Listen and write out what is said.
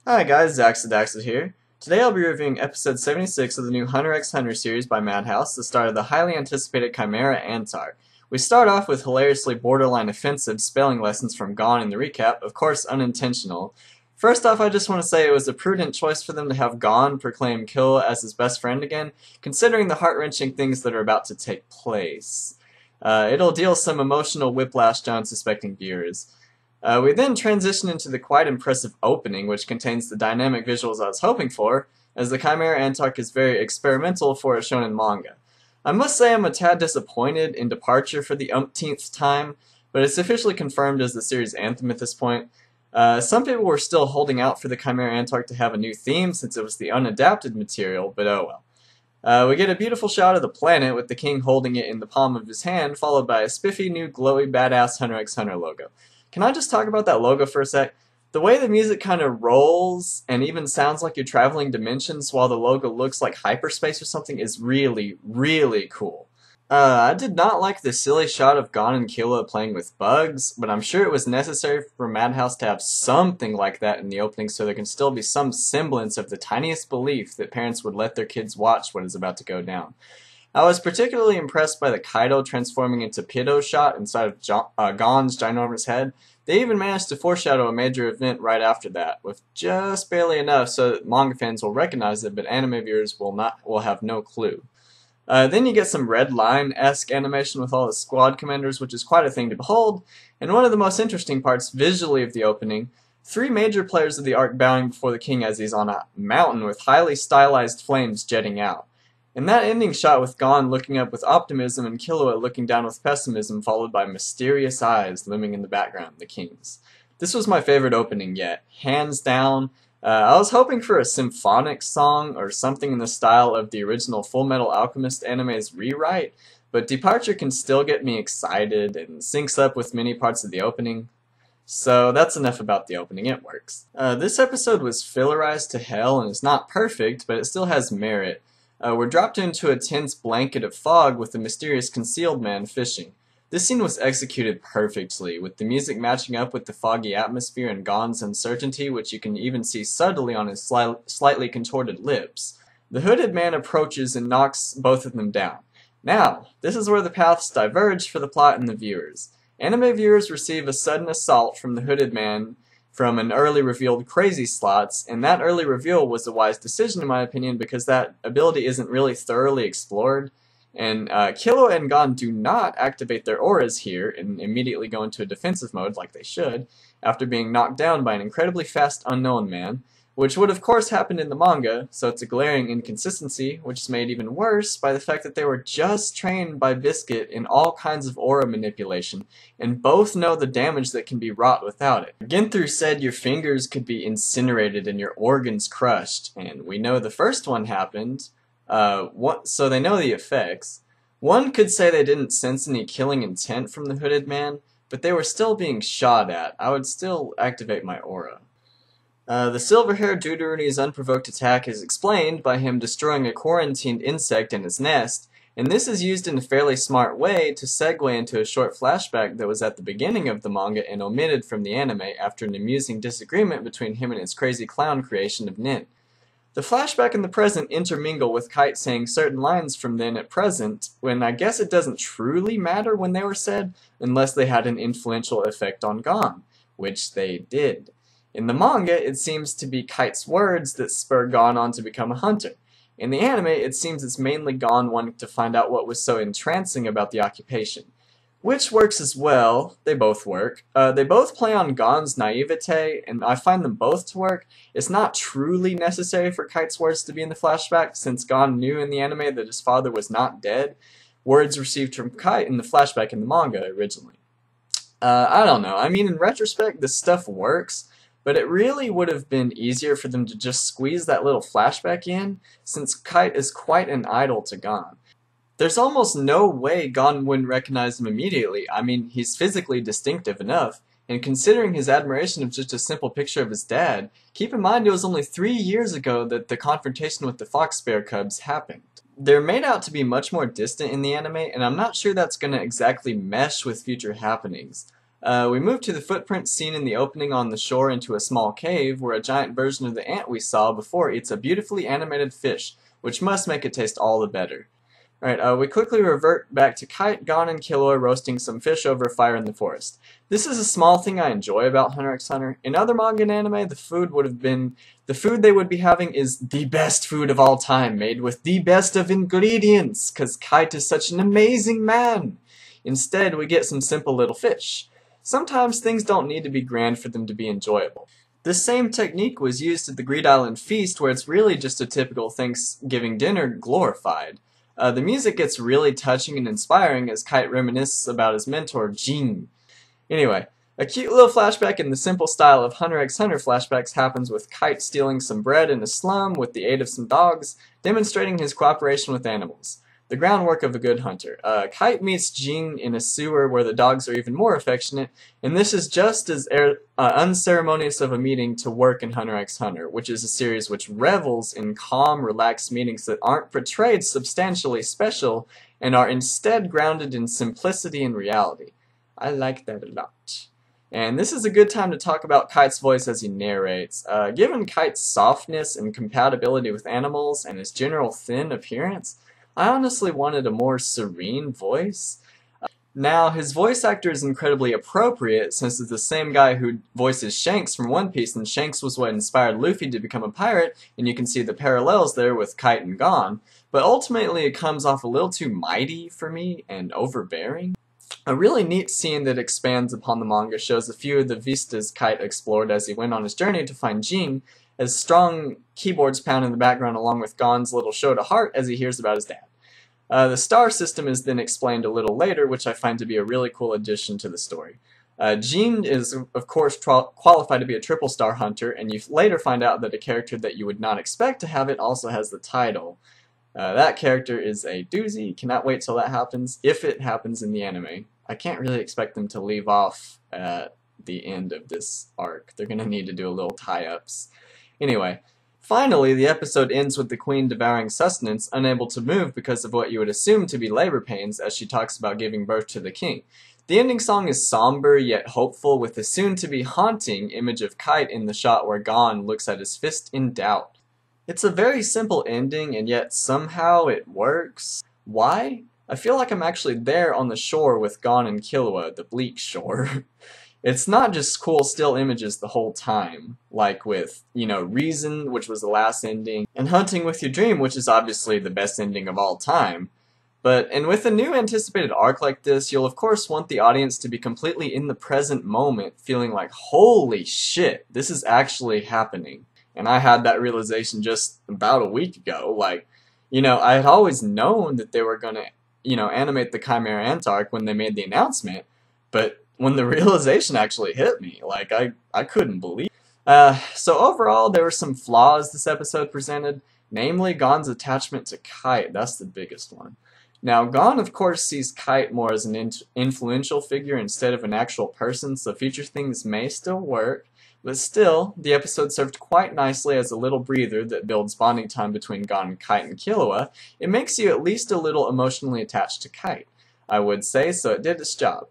Hi guys, Zaxadaxid here. Today I'll be reviewing episode 76 of the new Hunter x Hunter series by Madhouse, the start of the highly anticipated Chimera Antar. We start off with hilariously borderline offensive spelling lessons from Gon in the recap, of course unintentional. First off, I just want to say it was a prudent choice for them to have Gon proclaim Killua as his best friend again, considering the heart-wrenching things that are about to take place. It'll deal some emotional whiplash to unsuspecting viewers. We then transition into the quite impressive opening, which contains the dynamic visuals I was hoping for, as the Chimera Antark is very experimental for a shonen manga. I must say I'm a tad disappointed in Departure for the umpteenth time, but it's officially confirmed as the series' anthem at this point. Some people were still holding out for the Chimera Antark to have a new theme since it was the unadapted material, but oh well. We get a beautiful shot of the planet with the king holding it in the palm of his hand, followed by a spiffy new glowy badass Hunter x Hunter logo. Can I just talk about that logo for a sec? The way the music kind of rolls and even sounds like you're traveling dimensions while the logo looks like hyperspace or something is really, really cool. I did not like the silly shot of Gon and Killua playing with bugs, but I'm sure it was necessary for Madhouse to have something like that in the opening so there can still be some semblance of the tiniest belief that parents would let their kids watch what is about to go down. I was particularly impressed by the Kaido transforming into Pido shot inside of Gon's ginormous head. They even managed to foreshadow a major event right after that, with just barely enough so that manga fans will recognize it, but anime viewers will have no clue. Then you get some Red Line-esque animation with all the squad commanders, which is quite a thing to behold, and one of the most interesting parts visually of the opening, 3 major players of the arc bowing before the king as he's on a mountain with highly stylized flames jetting out. And that ending shot with Gon looking up with optimism and Killua looking down with pessimism, followed by mysterious eyes looming in the background, the king's. This was my favorite opening yet, hands down. I was hoping for a symphonic song or something in the style of the original Full Metal Alchemist anime's rewrite, but Departure can still get me excited and syncs up with many parts of the opening. So that's enough about the opening, it works. This episode was fillerized to hell and is not perfect, but it still has merit. We're dropped into a tense blanket of fog with a mysterious concealed man fishing. This scene was executed perfectly, with the music matching up with the foggy atmosphere and Gon's uncertainty, which you can even see subtly on his slightly contorted lips. The hooded man approaches and knocks both of them down. Now, this is where the paths diverge for the plot and the viewers. Anime viewers receive a sudden assault from the hooded man from an early revealed Crazy Slots, and that early reveal was a wise decision in my opinion because that ability isn't really thoroughly explored, and Killua and Gon do not activate their auras here and immediately go into a defensive mode like they should, after being knocked down by an incredibly fast unknown man, which would of course happen in the manga, so it's a glaring inconsistency, which is made even worse by the fact that they were just trained by Biscuit in all kinds of aura manipulation, and both know the damage that can be wrought without it. Ginther said your fingers could be incinerated and your organs crushed, and we know the first one happened, so they know the effects. One could say they didn't sense any killing intent from the hooded man, but they were still being shot at. I would still activate my aura. The silver-haired Deuteruni's unprovoked attack is explained by him destroying a quarantined insect in his nest, and this is used in a fairly smart way to segue into a short flashback that was at the beginning of the manga and omitted from the anime after an amusing disagreement between him and his crazy clown creation of Nin. The flashback and the present intermingle with Kite saying certain lines from then at present, when I guess it doesn't truly matter when they were said, unless they had an influential effect on Gon, which they did. In the manga, it seems to be Kite's words that spur Gon on to become a hunter. In the anime, it seems it's mainly Gon wanting to find out what was so entrancing about the occupation. Which works as well. They both work. They both play on Gon's naivete, and I find them both to work. It's not truly necessary for Kite's words to be in the flashback, since Gon knew in the anime that his father was not dead. Words received from Kite in the flashback in the manga originally. I don't know. I mean, in retrospect, this stuff works. But it really would have been easier for them to just squeeze that little flashback in, since Kite is quite an idol to Gon. There's almost no way Gon wouldn't recognize him immediately. I mean, he's physically distinctive enough, and considering his admiration of just a simple picture of his dad, keep in mind it was only 3 years ago that the confrontation with the fox bear cubs happened. They're made out to be much more distant in the anime, and I'm not sure that's going to exactly mesh with future happenings. We move to the footprints seen in the opening on the shore into a small cave where a giant version of the ant we saw before eats a beautifully animated fish, which must make it taste all the better. Alright, we quickly revert back to Kite, Gon, and Killua roasting some fish over a fire in the forest. This is a small thing I enjoy about Hunter x Hunter. In other manga and anime, the food they would be having is the best food of all time, made with the best of ingredients, cause Kite is such an amazing man. Instead, we get some simple little fish. Sometimes things don't need to be grand for them to be enjoyable. This same technique was used at the Greed Island Feast, where it's really just a typical Thanksgiving dinner glorified. The music gets really touching and inspiring as Kite reminisces about his mentor, Jin. Anyway, a cute little flashback in the simple style of Hunter x Hunter flashbacks happens with Kite stealing some bread in a slum with the aid of some dogs, demonstrating his cooperation with animals. The groundwork of a good hunter. Kite meets Jin in a sewer where the dogs are even more affectionate, and this is just as unceremonious of a meeting to work in Hunter x Hunter, which is a series which revels in calm, relaxed meetings that aren't portrayed substantially special and are instead grounded in simplicity and reality. I like that a lot. And this is a good time to talk about Kite's voice as he narrates. Given Kite's softness and compatibility with animals and his general thin appearance, I honestly wanted a more serene voice. Now, his voice actor is incredibly appropriate since it's the same guy who voices Shanks from One Piece, and Shanks was what inspired Luffy to become a pirate, and you can see the parallels there with Kite and Gon. But ultimately it comes off a little too mighty for me and overbearing. A really neat scene that expands upon the manga shows a few of the vistas Kite explored as he went on his journey to find Jin, as strong keyboards pound in the background along with Gon's little show to heart as he hears about his dad. The star system is then explained a little later, which I find to be a really cool addition to the story. Jin is, of course, qualified to be a triple star hunter, and you later find out that a character that you would not expect to have it also has the title. That character is a doozy. Cannot wait till that happens, if it happens in the anime. I can't really expect them to leave off at the end of this arc. They're going to need to do a little tie-ups. Anyway. Finally, the episode ends with the queen devouring sustenance, unable to move because of what you would assume to be labor pains as she talks about giving birth to the king. The ending song is somber yet hopeful, with the soon-to-be haunting image of Kite in the shot where Gon looks at his fist in doubt. It's a very simple ending, and yet somehow it works. Why? I feel like I'm actually there on the shore with Gon and Killua, the bleak shore. It's not just cool still images the whole time, like with, Reason, which was the last ending, and Hunting with Your Dream, which is obviously the best ending of all time. And with a new anticipated arc like this, you'll of course want the audience to be completely in the present moment, feeling like, holy shit, this is actually happening. And I had that realization just about a week ago. I had always known that they were gonna, animate the Chimera Ant arc when they made the announcement, but when the realization actually hit me, I couldn't believe it. So overall, there were some flaws this episode presented, namely Gon's attachment to Kite. That's the biggest one. Now, Gon, of course, sees Kite more as an influential figure instead of an actual person, so future things may still work, but still, the episode served quite nicely as a little breather that builds bonding time between Gon, Kite, and Killua. It makes you at least a little emotionally attached to Kite, I would say, so it did its job.